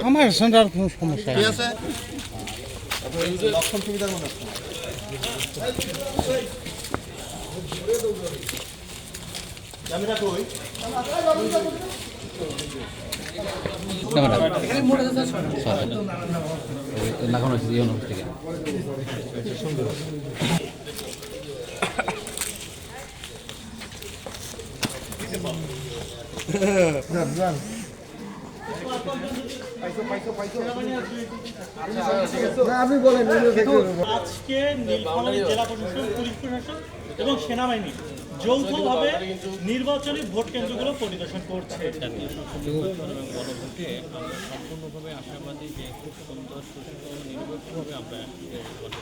আমার সেন্টার কোনো সমস্যা নেই। লক্ষণ সুবিধার মনে আছে ক্যামেরা কই লাগানো হয়েছে ইউনো থেকে। আপনি বলেন। আজকে নীলফামারী জেলা প্রশাসন, পুলিশ প্রশাসন এবং সেনাবাহিনী যৌথভাবে নির্বাচনী ভোট কেন্দ্রগুলো পরিদর্শন করছে। জাতীয় সংসদীয় এবং গণভোটে আমরা সম্পূর্ণভাবে আশাবাদী যে খুব সুন্দর সুষ্ঠু নিরপেক্ষভাবে আমরা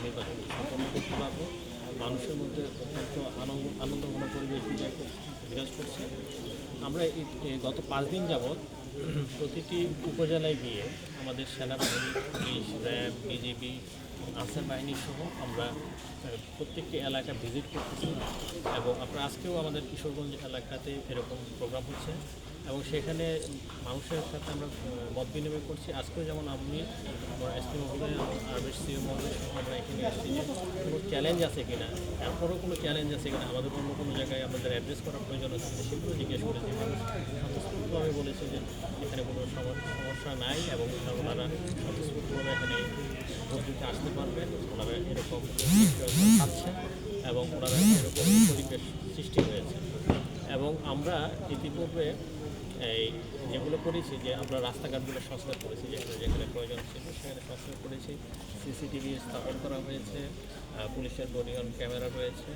নির্বাচন সম্পন্ন করতে পারবো। মানুষের মধ্যে অত্যন্ত আনন্দঘন পরিবেশ বিরাজ করছে। আমরা গত 5 দিন যাবৎ প্রতিটি উপজেলায় গিয়ে আমাদের সেনাবাহিনী, পুলিশ, র্যাব, বিজিবি, আনসার বাহিনী সহ আমরা প্রত্যেকটি এলাকা ভিজিট করতেছি এবং আপনার আজকেও আমাদের কিশোরগঞ্জ এলাকাতে এরকম প্রোগ্রাম হচ্ছে এবং সেখানে মানুষের সাথে আমরা মত বিনিময় করছি। আজকেও যেমন আমি আমার এসপি মহোদয়, আরবির সিও মহোদয় সহ আমরা এখানে এসেছি যে কোনো চ্যালেঞ্জ আছে কিনা, এরপরও কোনো চ্যালেঞ্জ আছে কিনা, আমাদের অন্য কোনো জায়গায় আমাদের অ্যাড্রেস করার প্রয়োজন আছে কিনা সেগুলো জিজ্ঞেস করেছি। মানুষ স্বতঃস্ফূর্তভাবে বলেছে যে এখানে কোনো সমস্যা নাই এবং ওনারা স্বতঃস্ফূর্তভাবে এখানে ভোট দিতে আসতে পারবেন। ওনারা এরকম পাচ্ছেন এবং ওনারা এরকম পরিবেশ সৃষ্টি হয়েছে। এবং আমরা ইতিপূর্বে এই যেগুলো করেছি যে আমরা রাস্তাঘাটগুলো সংস্কার করেছি, যেখানে যেখানে প্রয়োজন ছিল সেখানে সংস্কার করেছি। সিসিটিভি স্থাপন করা হয়েছে, পুলিশের বডি অন ক্যামেরা রয়েছে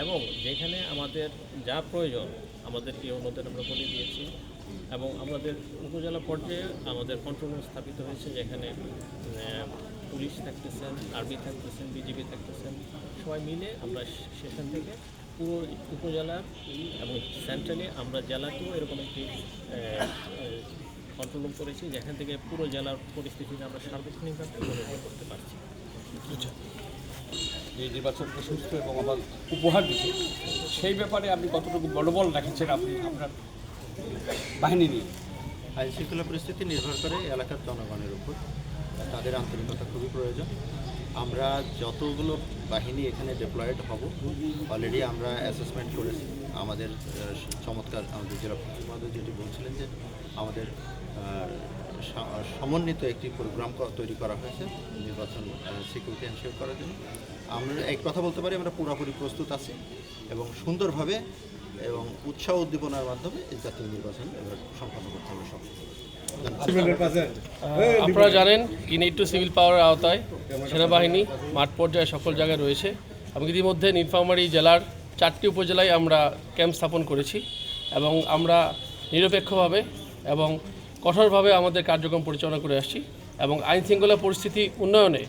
এবং যেখানে আমাদের যা প্রয়োজন আমাদের ইউনোদের আমরা বলে দিয়েছি এবং আমাদের উপজেলা পর্যায়ে আমাদের কন্ট্রোল রুম স্থাপিত হয়েছে, যেখানে পুলিশ থাকতেছেন, আর্মি থাকতেছেন, বিজিবি থাকতেছেন, সবাই মিলে আমরা সেখান থেকে পুরো উপজেলার এবং সেন্ট্রালি আমরা জেলাতেও এরকম একটি কন্ট্রোল রুম করেছি, যেখান থেকে পুরো জেলার পরিস্থিতিতে আমরা সার্বক্ষণিকভাবে মনিটর করতে পারছি। এই নির্বাচনকে সুস্থ এবং আবার উপহার দিচ্ছে সেই ব্যাপারে আপনি কতটুকু মনোবল রাখছেন আপনি আপনার বাহিনী নিয়ে? আইন শৃঙ্খলা পরিস্থিতি নির্ভর করে এলাকার জনগণের উপর, তাদের আন্তরিকতা খুবই প্রয়োজন। আমরা যতগুলো বাহিনী এখানে ডিপ্লয়েড হব অলরেডি আমরা অ্যাসেসমেন্ট করেছি। আমাদের চমৎকার আমাদের জেলা প্রশাসক যেটি বলছিলেন যে আমাদের সমন্বিত একটি প্রোগ্রাম তৈরি করা হয়েছে নির্বাচন সিকিউরিটি এনশিওর করার জন্য। আমরা এক কথা বলতে পারি আমরা পুরোপুরি প্রস্তুত আছি এবং সুন্দরভাবে এবং উৎসাহ উদ্দীপনার মাধ্যমে এই জাতীয় নির্বাচন এবার সম্পন্ন করতে হবে সব। আপনারা জানেন ইউনিট টু সিভিল পাওয়ারের আওতায় সেনাবাহিনী মাঠ পর্যায়ে সকল জায়গায় রয়েছে এবং ইতিমধ্যে নীলফামারী জেলার 4টি উপজেলায় আমরা ক্যাম্প স্থাপন করেছি এবং আমরা নিরপেক্ষভাবে এবং কঠোরভাবে আমাদের কার্যক্রম পরিচালনা করে আসছি এবং আইন শৃঙ্খলা পরিস্থিতি উন্নয়নে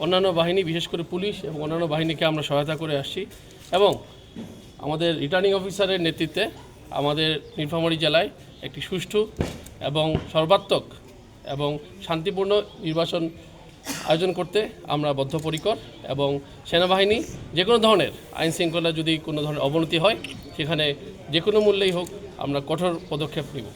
অন্যান্য বাহিনী, বিশেষ করে পুলিশ এবং অন্যান্য বাহিনীকে আমরা সহায়তা করে আসছি এবং আমাদের রিটার্নিং অফিসারের নেতৃত্বে আমাদের নীলফামারী জেলায় একটি সুষ্ঠু এবং সর্বাত্মক এবং শান্তিপূর্ণ নির্বাচন আয়োজন করতে আমরা বদ্ধপরিকর এবং সেনাবাহিনী যে কোনো ধরনের আইন শৃঙ্খলা যদি কোনো ধরনের অবনতি হয় সেখানে যে কোনো মূল্যেই হোক আমরা কঠোর পদক্ষেপ নিব।